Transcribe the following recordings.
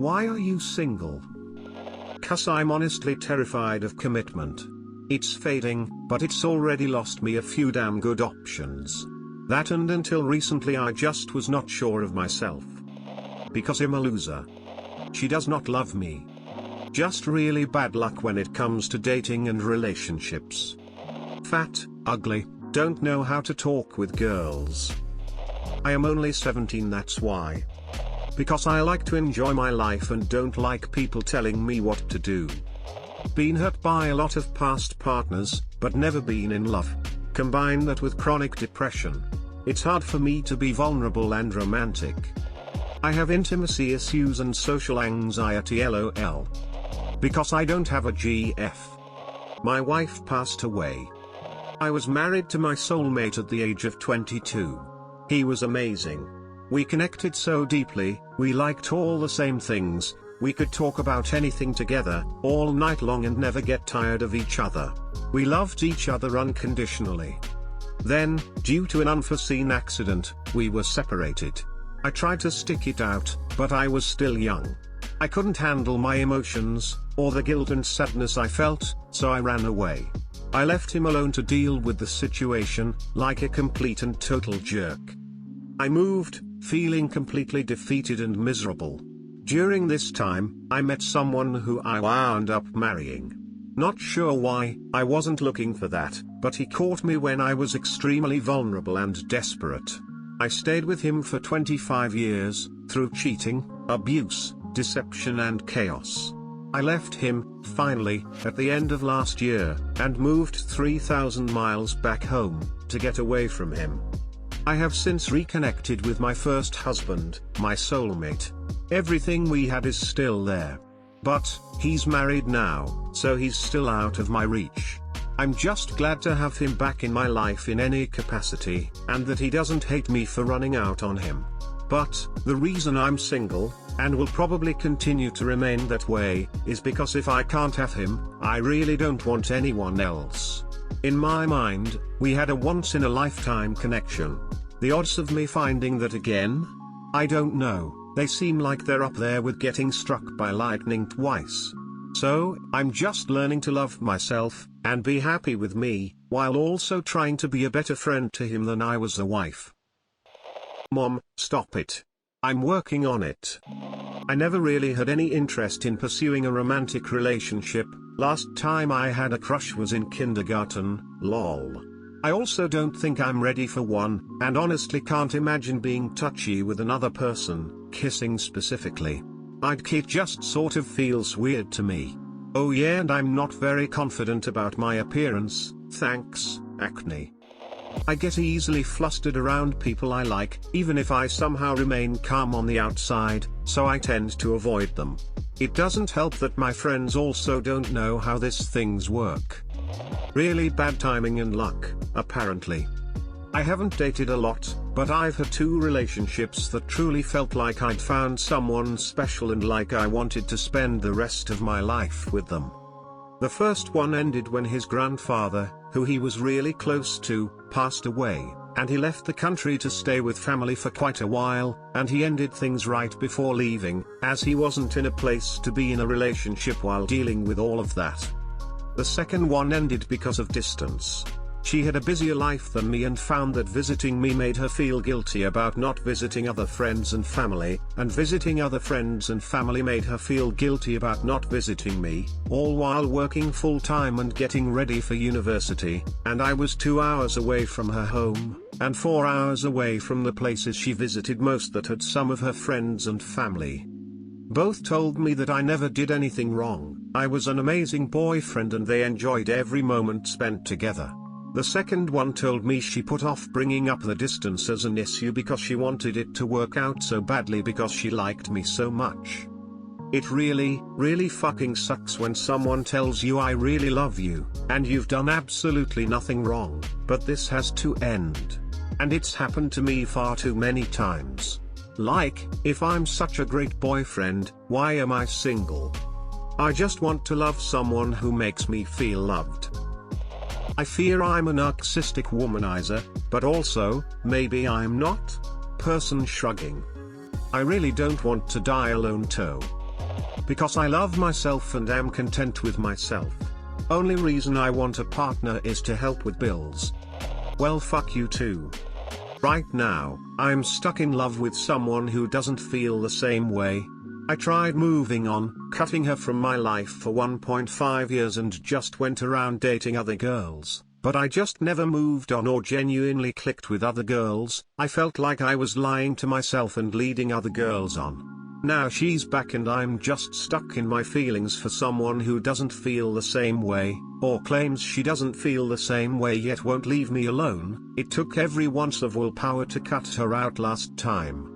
Why are you single? 'Cause I'm honestly terrified of commitment. It's fading, but it's already lost me a few damn good options. That and until recently I just was not sure of myself. Because I'm a loser. She does not love me. Just really bad luck when it comes to dating and relationships. Fat, ugly, don't know how to talk with girls. I am only 17, that's why. Because I like to enjoy my life and don't like people telling me what to do. Been hurt by a lot of past partners, but never been in love. Combine that with chronic depression. It's hard for me to be vulnerable and romantic. I have intimacy issues and social anxiety, lol. Because I don't have a GF. My wife passed away. I was married to my soulmate at the age of 22. He was amazing. We connected so deeply, we liked all the same things, we could talk about anything together, all night long and never get tired of each other. We loved each other unconditionally. Then, due to an unforeseen accident, we were separated. I tried to stick it out, but I was still young. I couldn't handle my emotions, or the guilt and sadness I felt, so I ran away. I left him alone to deal with the situation, like a complete and total jerk. I moved, feeling completely defeated and miserable. During this time, I met someone who I wound up marrying. Not sure why, I wasn't looking for that, but he caught me when I was extremely vulnerable and desperate. I stayed with him for 25 years, through cheating, abuse, deception and chaos. I left him, finally, at the end of last year, and moved 3,000 miles back home, to get away from him. I have since reconnected with my first husband, my soulmate. Everything we had is still there. But, he's married now, so he's still out of my reach. I'm just glad to have him back in my life in any capacity, and that he doesn't hate me for running out on him. But, the reason I'm single, and will probably continue to remain that way, is because if I can't have him, I really don't want anyone else. In my mind, we had a once-in-a-lifetime connection. The odds of me finding that again? I don't know, they seem like they're up there with getting struck by lightning twice. So, I'm just learning to love myself, and be happy with me, while also trying to be a better friend to him than I was a wife. Mom, stop it. I'm working on it. I never really had any interest in pursuing a romantic relationship. Last time I had a crush was in kindergarten, lol. I also don't think I'm ready for one, and honestly can't imagine being touchy with another person, kissing specifically. It just sort of feels weird to me. Oh yeah, and I'm not very confident about my appearance, thanks, acne. I get easily flustered around people I like, even if I somehow remain calm on the outside, so I tend to avoid them. It doesn't help that my friends also don't know how these things work. Really bad timing and luck, apparently. I haven't dated a lot, but I've had 2 relationships that truly felt like I'd found someone special and like I wanted to spend the rest of my life with them. The first one ended when his grandfather, who he was really close to, passed away, and he left the country to stay with family for quite a while, and he ended things right before leaving, as he wasn't in a place to be in a relationship while dealing with all of that. The second one ended because of distance. She had a busier life than me and found that visiting me made her feel guilty about not visiting other friends and family, and visiting other friends and family made her feel guilty about not visiting me, all while working full-time and getting ready for university, and I was 2 hours away from her home, and 4 hours away from the places she visited most that had some of her friends and family. Both told me that I never did anything wrong, I was an amazing boyfriend and they enjoyed every moment spent together. The second one told me she put off bringing up the distance as an issue because she wanted it to work out so badly because she liked me so much. It really fucking sucks when someone tells you I really love you, and you've done absolutely nothing wrong, but this has to end. And it's happened to me far too many times. Like, if I'm such a great boyfriend, why am I single? I just want to love someone who makes me feel loved. I fear I'm a narcissistic womanizer, but also, maybe I'm not? Person shrugging. I really don't want to die alone though. Because I love myself and am content with myself. Only reason I want a partner is to help with bills. Well, fuck you too. Right now, I'm stuck in love with someone who doesn't feel the same way. I tried moving on, cutting her from my life for 1.5 years and just went around dating other girls, but I just never moved on or genuinely clicked with other girls. I felt like I was lying to myself and leading other girls on. Now she's back and I'm just stuck in my feelings for someone who doesn't feel the same way, or claims she doesn't feel the same way yet won't leave me alone. It took every ounce of willpower to cut her out last time.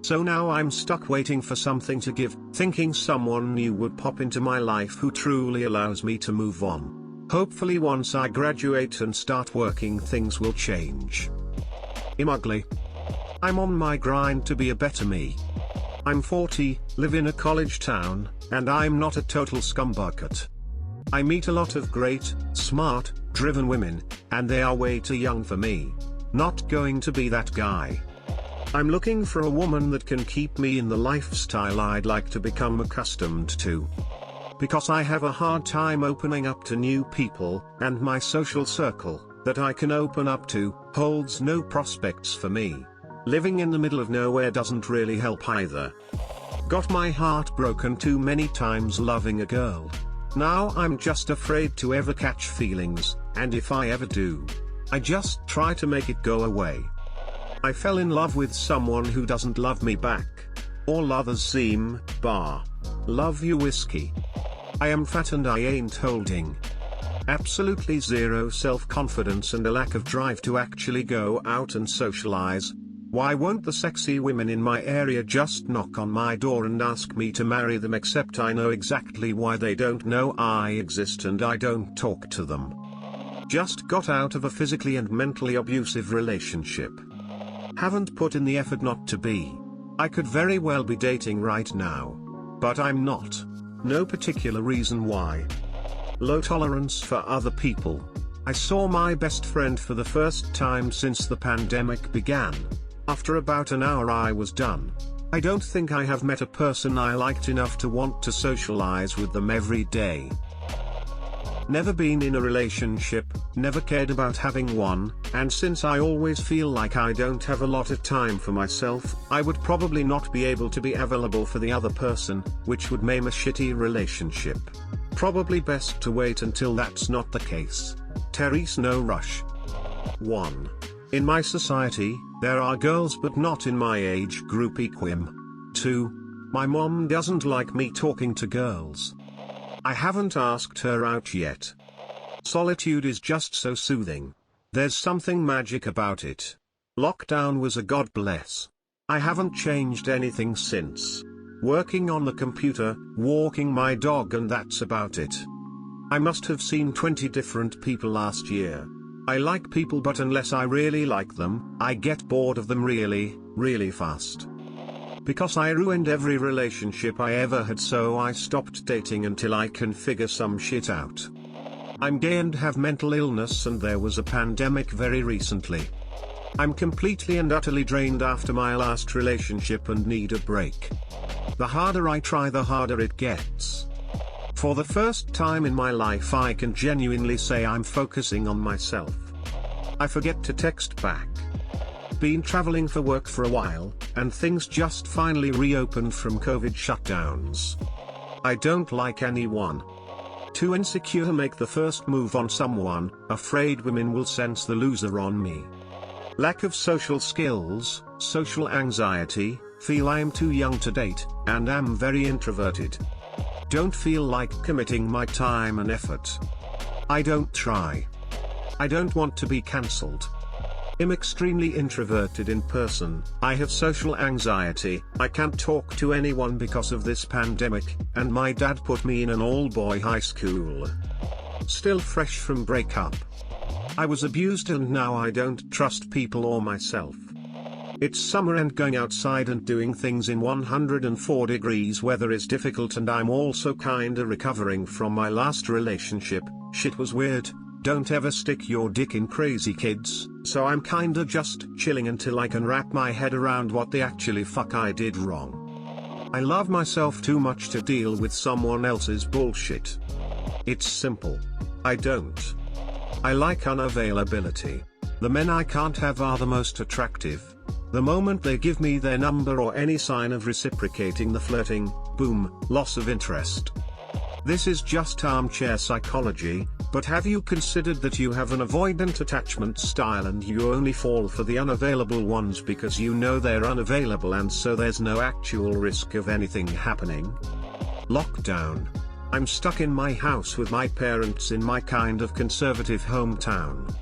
So now I'm stuck waiting for something to give, thinking someone new would pop into my life who truly allows me to move on. Hopefully once I graduate and start working things will change. I'm ugly. I'm on my grind to be a better me. I'm 40, live in a college town, and I'm not a total scumbucket. I meet a lot of great, smart, driven women, and they are way too young for me. Not going to be that guy. I'm looking for a woman that can keep me in the lifestyle I'd like to become accustomed to. Because I have a hard time opening up to new people, and my social circle, that I can open up to, holds no prospects for me. Living in the middle of nowhere doesn't really help either. Got my heart broken too many times loving a girl. Now I'm just afraid to ever catch feelings, and if I ever do, I just try to make it go away. I fell in love with someone who doesn't love me back. All others seem, love you whiskey. I am fat and I ain't holding. Absolutely zero self-confidence and a lack of drive to actually go out and socialize. Why won't the sexy women in my area just knock on my door and ask me to marry them, except I know exactly why they don't know I exist and I don't talk to them. Just got out of a physically and mentally abusive relationship. Haven't put in the effort not to be. I could very well be dating right now. But I'm not. No particular reason why. Low tolerance for other people. I saw my best friend for the first time since the pandemic began. After about an hour I was done. I don't think I have met a person I liked enough to want to socialize with them every day. Never been in a relationship, never cared about having one, and since I always feel like I don't have a lot of time for myself, I would probably not be able to be available for the other person, which would maim a shitty relationship. Probably best to wait until that's not the case. Therese No Rush. 1. In my society, there are girls but not in my age group equim. 2. My mom doesn't like me talking to girls. I haven't asked her out yet. Solitude is just so soothing. There's something magic about it. Lockdown was a god bless. I haven't changed anything since. Working on the computer, walking my dog, and that's about it. I must have seen 20 different people last year. I like people, but unless I really like them, I get bored of them really, really fast. Because I ruined every relationship I ever had, so I stopped dating until I can figure some shit out. I'm gay and have mental illness, and there was a pandemic very recently. I'm completely and utterly drained after my last relationship and need a break. The harder I try, the harder it gets. For the first time in my life I can genuinely say I'm focusing on myself. I forget to text back. Been traveling for work for a while, and things just finally reopened from COVID shutdowns. I don't like anyone. Too insecure to make the first move on someone, afraid women will sense the loser on me. Lack of social skills, social anxiety, feel I'm too young to date, and am very introverted. Don't feel like committing my time and effort. I don't try. I don't want to be cancelled. I'm extremely introverted in person, I have social anxiety, I can't talk to anyone because of this pandemic, and my dad put me in an all-boy high school. Still fresh from breakup. I was abused and now I don't trust people or myself. It's summer and going outside and doing things in 104 degrees weather is difficult, and I'm also kinda recovering from my last relationship. Shit was weird. Don't ever stick your dick in, crazy kids. So I'm kinda just chilling until I can wrap my head around what the actually fuck I did wrong. I love myself too much to deal with someone else's bullshit. It's simple. I don't. I like unavailability. The men I can't have are the most attractive. The moment they give me their number or any sign of reciprocating the flirting, boom, loss of interest. This is just armchair psychology, but have you considered that you have an avoidant attachment style and you only fall for the unavailable ones because you know they're unavailable and so there's no actual risk of anything happening? Lockdown. I'm stuck in my house with my parents in my kind of conservative hometown.